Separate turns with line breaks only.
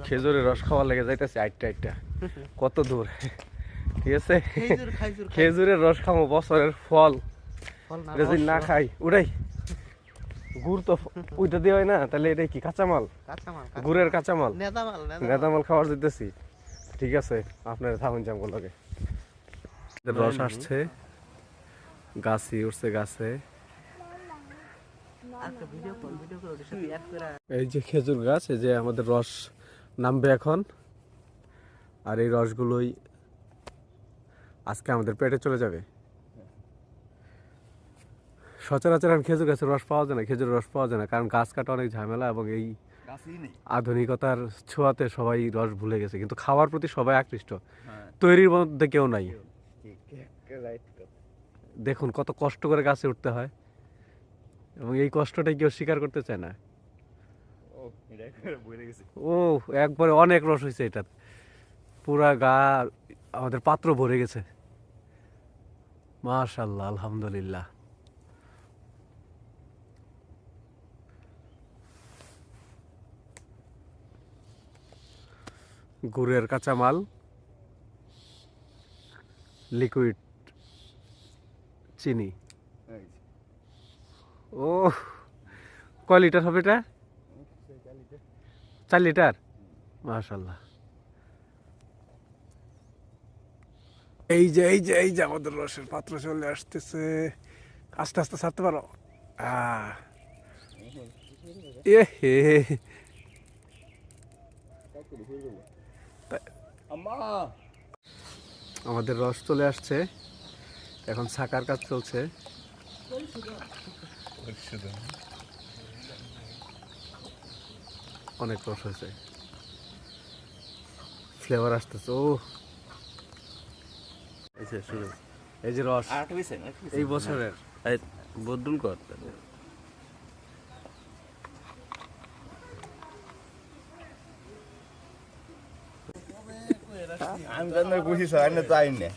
খেজুরের রস খাওয়ার লেগে যাইতেছে আইটটা কত দূর, ঠিক আছে। খেজুরের রস খাবো, বছরের ফল, এটা যদি না খাই উড়াই গুড় তো ওইটা দিয়ে হয় না, তাহলে এটাই কি কাঁচামাল, গুড়ের কাঁচামাল, নেতামাল খাওয়ার দিতেছি। ঠিক আছে, আপনার থাকুন জামগুলোকে। রস আসছে, গাছি উঠছে গাছে। এই যে খেজুর গাছ, এই যে আমাদের রস নামবে এখন, আর এই রসগুলোই আজকে আমাদের পেটে চলে যাবে। সচরাচর খেজুর গাছের রস পাওয়া যায় না, খেজুরের রস পাওয়া যায় না, কারণ গাছ কাটা অনেক ঝামেলা, এবং এই আধুনিকতার ছোঁয়াতে সবাই রস ভুলে গেছে, কিন্তু খাওয়ার প্রতি সবাই আকৃষ্ট, তৈরির মধ্যে কেউ নাই। দেখুন কত কষ্ট করে গাছে উঠতে হয়, এবং এই কষ্টটাই কেউ স্বীকার করতে চায় না। ও একবারে অনেক রস হয়েছে, এটা পুরা গা আমাদের পাত্র ভরে গেছে। মাশাআল্লাহ, আলহামদুলিল্লাহ। গুড়ের কাঁচামাল, লিকুইড চিনি। ও কয় লিটার হবে এটা? 4 লিটার। মাশাআল্লাহ। এই যে এই যে এই যে আমাদের রসের পাত্র চলে আসতেছে, আস্তে আস্তে ছাড়তে পারো। এ হে, আমাদের রস চলে আসছে, এখন ছাকার কাজ চলছে। অনেক রস হয়েছে, ফ্লেভার আসতেছে। ও এই যে রস এই বছরের বদুল কর।
আমি তো বুঝি স্যার তো আইন না।